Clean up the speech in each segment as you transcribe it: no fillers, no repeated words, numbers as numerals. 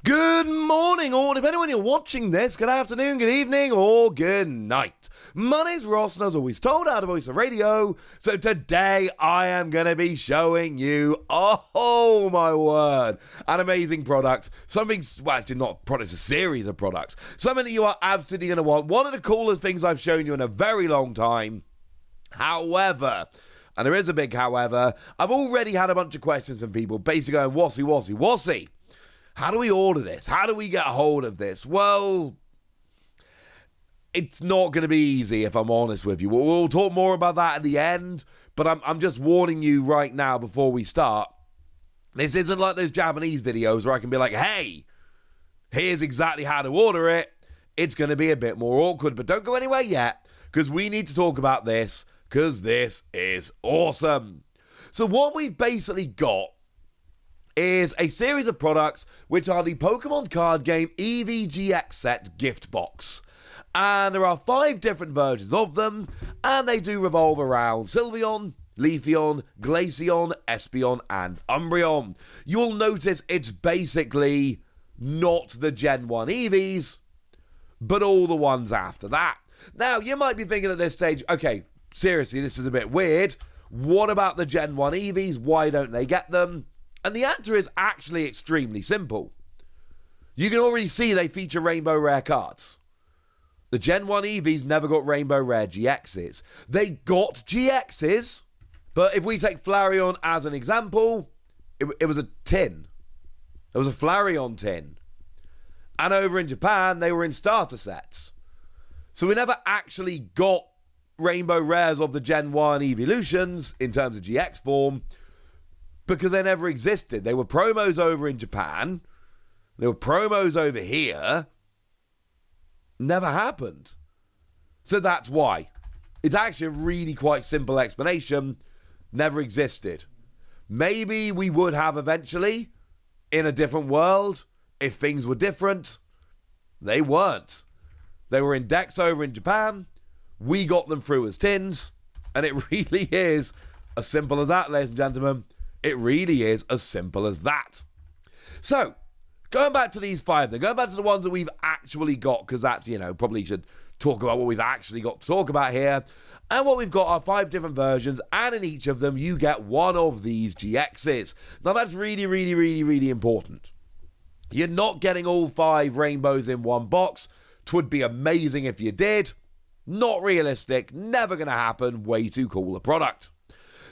Good morning, or depending on when you're watching this, good afternoon, good evening, or good night. My name's Ross, and as always told, out of Voice of Radio. So today I am going to be showing you, oh my word, an amazing product. Something, well, actually not product, it's a series of products. Something that you are absolutely going to want. One of the coolest things I've shown you in a very long time. However, and there is a big however, I've already had a bunch of questions from people basically going, Wassy. How do we order this? How do we get a hold of this? Well, it's not going to be easy, if I'm honest with you. We'll talk more about that at the end, but I'm just warning you right now before we start. This isn't like those Japanese videos where I can be like, hey, here's exactly how to order it. It's going to be a bit more awkward, but don't go anywhere yet, because we need to talk about this, because this is awesome. So what we've basically got is a series of products which are the Pokemon card game Eevee GX set gift box. And there are 5 different versions of them, and they do revolve around Sylveon, Leafeon, Glaceon, Espeon, and Umbreon. You'll notice it's basically not the Gen 1 Eevees, but all the ones after that. Now, you might be thinking at this stage, okay, seriously, this is a bit weird. What about the Gen 1 Eevees? Why don't they get them? And the answer is actually extremely simple. You can already see they feature Rainbow Rare cards. The Gen 1 Eevees never got Rainbow Rare GXs. They got GXs, but if we take Flareon as an example, it was a tin. It was a Flareon tin. And over in Japan, they were in starter sets. So we never actually got Rainbow Rares of the Gen 1 Evolutions in terms of GX form, because they never existed. They were promos over in Japan. They were promos over here. Never happened. So that's why. It's actually a really quite simple explanation. Never existed. Maybe we would have eventually in a different world if things were different. They weren't. They were in decks over in Japan. We got them through as tins. And it really is as simple as that, ladies and gentlemen. It really is as simple as that. So, going back to these 5 then, going back to the ones that we've actually got, because that's, probably should talk about what we've actually got to talk about here. And what we've got are 5 different versions, and in each of them, you get one of these GXs. Now, that's really, really, really, really important. You're not getting all 5 rainbows in one box. 'Twould be amazing if you did. Not realistic, never going to happen, way too cool a product.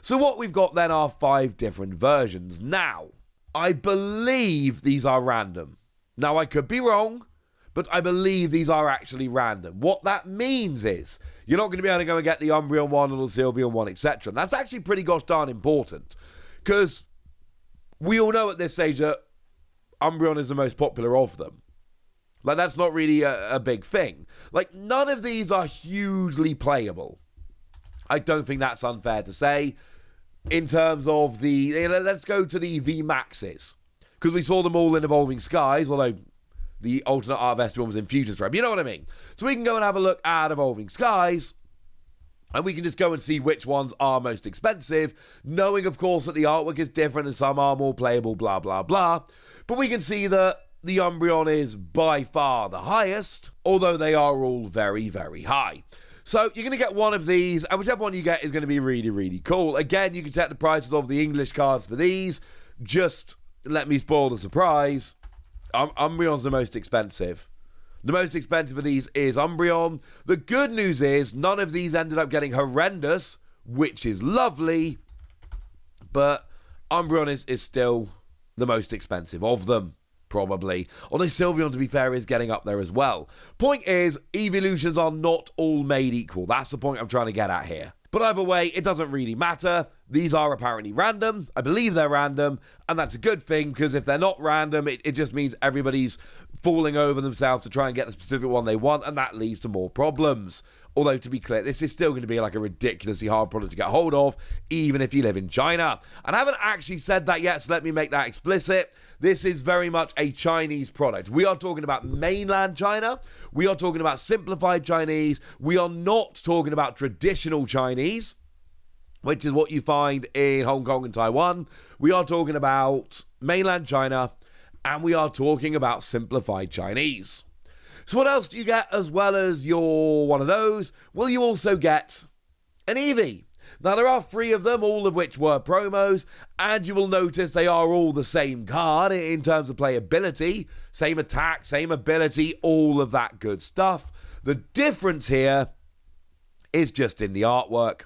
So what we've got then are 5 different versions. Now, I believe these are random. Now, I could be wrong, but I believe these are actually random. What that means is you're not going to be able to go and get the Umbreon one or the Sylveon one, etc. And that's actually pretty gosh darn important, because we all know at this stage that Umbreon is the most popular of them. Like, that's not really a big thing. Like, none of these are hugely playable. I don't think that's unfair to say. In terms of let's go to the V Maxes, because we saw them all in Evolving Skies, although the alternate art of Espeon was in Fusion Strip. You know what I mean? So we can go and have a look at Evolving Skies, and we can just go and see which ones are most expensive, knowing, of course, that the artwork is different and some are more playable, blah, blah, blah. But we can see that the Umbreon is by far the highest, although they are all very, very high. So you're going to get one of these, and whichever one you get is going to be really, really cool. Again, you can check the prices of the English cards for these. Just let me spoil the surprise. Umbreon's the most expensive. The most expensive of these is Umbreon. The good news is none of these ended up getting horrendous, which is lovely. But Umbreon is still the most expensive of them. Probably. Although Sylveon, to be fair, is getting up there as well. Point is, evolutions are not all made equal. That's the point I'm trying to get at here. But either way, it doesn't really matter. These are apparently random. I believe they're random, and that's a good thing, because if they're not random, it just means everybody's falling over themselves to try and get the specific one they want, and that leads to more problems. Although, to be clear, this is still going to be like a ridiculously hard product to get hold of, even if you live in China. And I haven't actually said that yet, so let me make that explicit. This is very much a Chinese product. We are talking about mainland China. We are talking about simplified Chinese. We are not talking about traditional Chinese, which is what you find in Hong Kong and Taiwan. We are talking about mainland China, And we are talking about simplified Chinese. So what else do you get as well as your one of those? Well, you also get an Eevee. Now, there are 3 of them, all of which were promos, and you will notice they are all the same card in terms of playability. Same attack, same ability, all of that good stuff. The difference here is just in the artwork.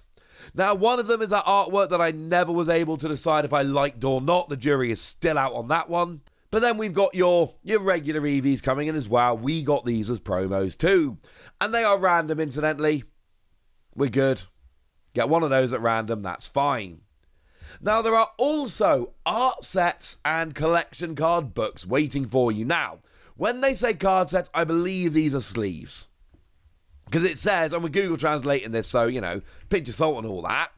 Now, one of them is that artwork that I never was able to decide if I liked or not. The jury is still out on that one. But then we've got your regular Eevees coming in as well. We got these as promos too. And they are random, incidentally. We're good. Get one of those at random, that's fine. Now, there are also art sets and collection card books waiting for you. Now, when they say card sets, I believe these are sleeves. Because it says, and we're Google translating this, so, pinch of salt and all that.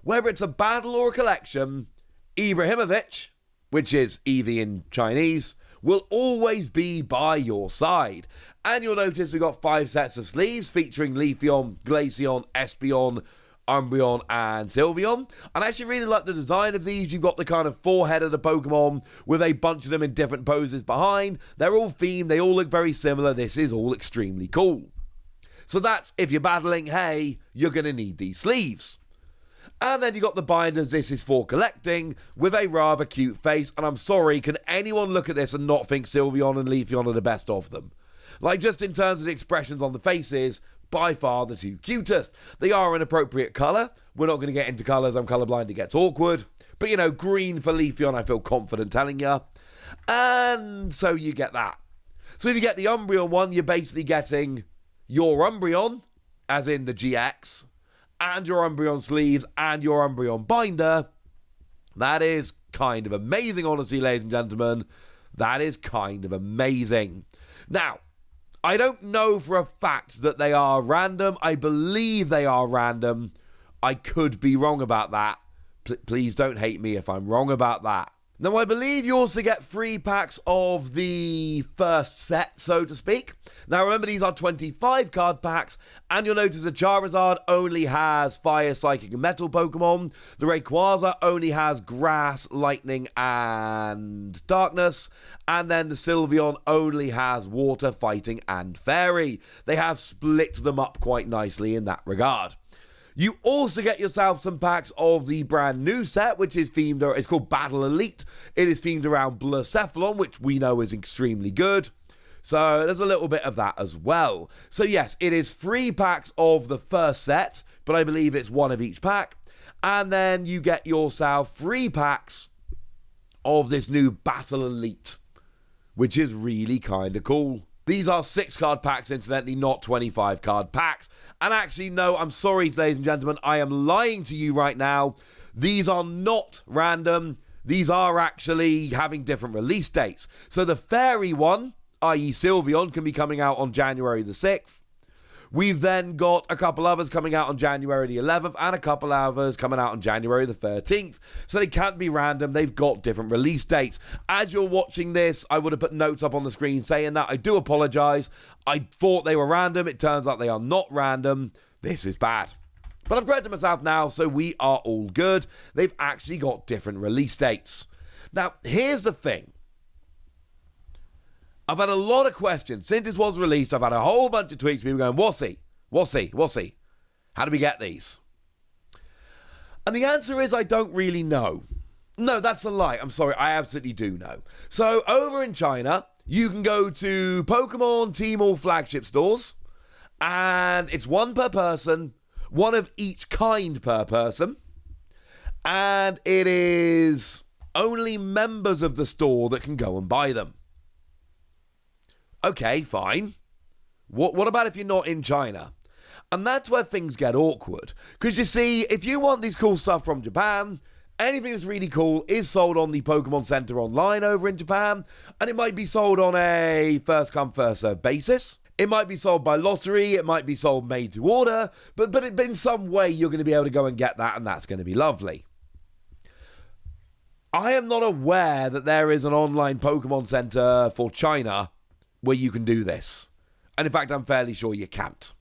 Whether it's a battle or a collection, Ibrahimovic, which is Eevee in Chinese, will always be by your side. And you'll notice we've got 5 sets of sleeves featuring Leafeon, Glaceon, Espeon, Umbreon, and Sylveon. And I actually really like the design of these. You've got the kind of 4-headed Pokemon with a bunch of them in different poses behind. They're all themed. They all look very similar. This is all extremely cool. So that's, if you're battling, hey, you're going to need these sleeves. And then you got the binders, this is for collecting, with a rather cute face. And I'm sorry, can anyone look at this and not think Sylveon and Leafeon are the best of them? Like, just in terms of the expressions on the faces, by far the 2 cutest. They are an appropriate colour. We're not going to get into colours, I'm colourblind, it gets awkward. But, green for Leafeon, I feel confident telling you. And so you get that. So if you get the Umbreon one, you're basically getting your Umbreon, as in the GX, and your Umbreon sleeves, and your Umbreon binder. That is kind of amazing, honestly, ladies and gentlemen. That is kind of amazing. Now, I don't know for a fact that they are random. I believe they are random. I could be wrong about that. Please don't hate me if I'm wrong about that. Now, I believe you also get 3 packs of the first set, so to speak. Now, remember, these are 25 card packs, and you'll notice the Charizard only has Fire, Psychic, and Metal Pokemon. The Rayquaza only has Grass, Lightning, and Darkness. And then the Sylveon only has Water, Fighting, and Fairy. They have split them up quite nicely in that regard. You also get yourself some packs of the brand new set, which is themed, it's called Battle Elite. It is themed around Blacephalon, which we know is extremely good. So there's a little bit of that as well. So yes, it is 3 packs of the first set, but I believe it's 1 of each pack. And then you get yourself 3 packs of this new Battle Elite, which is really kind of cool. These are 6 card packs, incidentally, not 25 card packs. And actually, no, I'm sorry, ladies and gentlemen, I am lying to you right now. These are not random. These are actually having different release dates. So the Fairy one, i.e. Sylveon, can be coming out on January the 6th. We've then got a couple others coming out on January the 11th and a couple others coming out on January the 13th. So they can't be random. They've got different release dates. As you're watching this, I would have put notes up on the screen saying that. I do apologize. I thought they were random. It turns out they are not random. This is bad. But I've corrected myself now, so we are all good. They've actually got different release dates. Now, here's the thing. I've had a lot of questions. Since this was released, I've had a whole bunch of tweets, people going, what's he? How do we get these? And the answer is, I don't really know. No, that's a lie. I'm sorry, I absolutely do know. So, over in China, you can go to Pokemon Tmall flagship stores, and it's 1 per person, 1 of each kind per person, and it is only members of the store that can go and buy them. Okay, fine. What about if you're not in China? And that's where things get awkward. Because you see, if you want these cool stuff from Japan, anything that's really cool is sold on the Pokemon Center online over in Japan. And it might be sold on a first come, first served basis. It might be sold by lottery. It might be sold made to order. But in some way, you're going to be able to go and get that, and that's going to be lovely. I am not aware that there is an online Pokemon Center for China where you can do this. And in fact, I'm fairly sure you can't.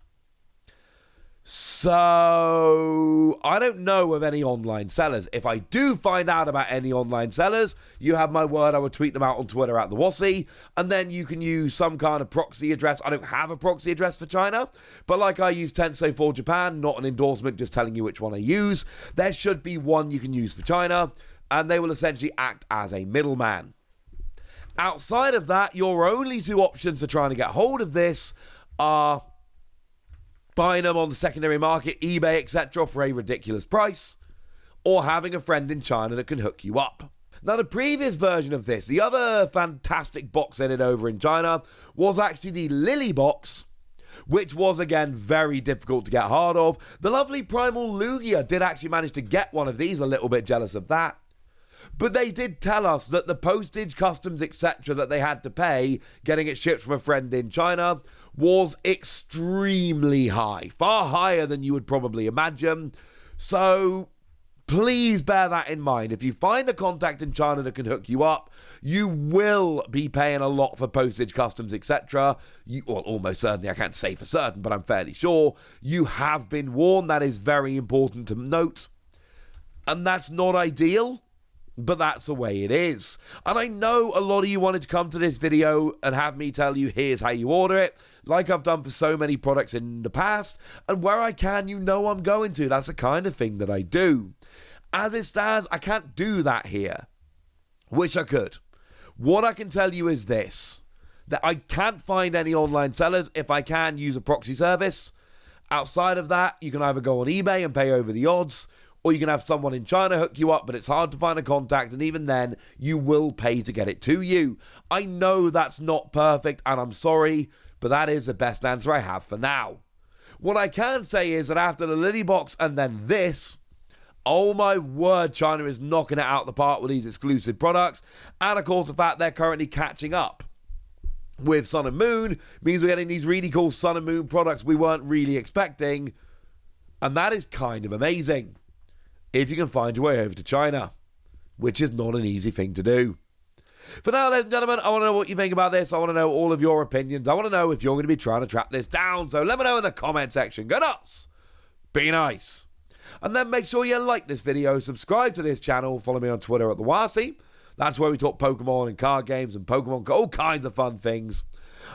So, I don't know of any online sellers. If I do find out about any online sellers, you have my word, I will tweet them out on Twitter at the Wassy, and then you can use some kind of proxy address. I don't have a proxy address for China, but like I use Tensei for Japan, not an endorsement, just telling you which one I use. There should be one you can use for China, and they will essentially act as a middleman. Outside of that, your only two options for trying to get hold of this are buying them on the secondary market, eBay, etc., for a ridiculous price, or having a friend in China that can hook you up. Now, the previous version of this, the other fantastic box I did over in China, was actually the Lily box, which was, again, very difficult to get hold of. The lovely Primal Lugia did actually manage to get one of these, a little bit jealous of that. But they did tell us that the postage, customs, etc. that they had to pay getting it shipped from a friend in China was extremely high, far higher than you would probably imagine. So please bear that in mind. If you find a contact in China that can hook you up, you will be paying a lot for postage, customs, etc. Well, almost certainly, I can't say for certain, but I'm fairly sure. You have been warned. That is very important to note. And that's not ideal, but that's the way it is. And I know a lot of you wanted to come to this video and have me tell you, here's how you order it, like I've done for so many products in the past. And where I can, you know I'm going to. That's the kind of thing that I do. As it stands, I can't do that here. Wish I could. What I can tell you is this, that I can't find any online sellers. If I can, use a proxy service. Outside of that, you can either go on eBay and pay over the odds, or you can have someone in China hook you up, but it's hard to find a contact, and even then, you will pay to get it to you. I know that's not perfect, and I'm sorry, but that is the best answer I have for now. What I can say is that after the Lily box and then this, oh my word, China is knocking it out the park with these exclusive products, and of course the fact they're currently catching up with Sun and Moon means we're getting these really cool Sun and Moon products we weren't really expecting, and that is kind of amazing. If you can find your way over to China, which is not an easy thing to do. For now, ladies and gentlemen, I want to know what you think about this. I want to know all of your opinions. I want to know if you're going to be trying to track this down. So let me know in the comment section. Go nuts! Be nice! And then make sure you like this video, subscribe to this channel, follow me on Twitter at the Wassy. That's where we talk Pokemon and card games and Pokemon, all kinds of fun things.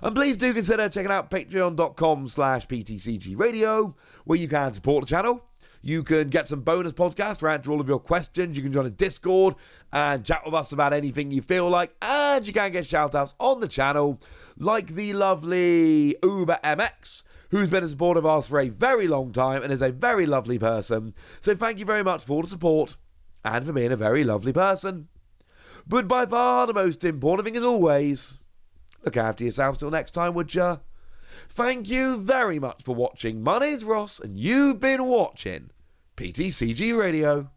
And please do consider checking out patreon.com/PTCG Radio, where you can support the channel. You can get some bonus podcasts to answer all of your questions. You can join a Discord and chat with us about anything you feel like. And you can get shout-outs on the channel, like the lovely Uber MX, who's been a supporter of ours for a very long time and is a very lovely person. So thank you very much for the support and for being a very lovely person. But by far the most important thing, as always, look after yourself till next time, would ya? Thank you very much for watching. My name's Ross, and you've been watching PTCG Radio.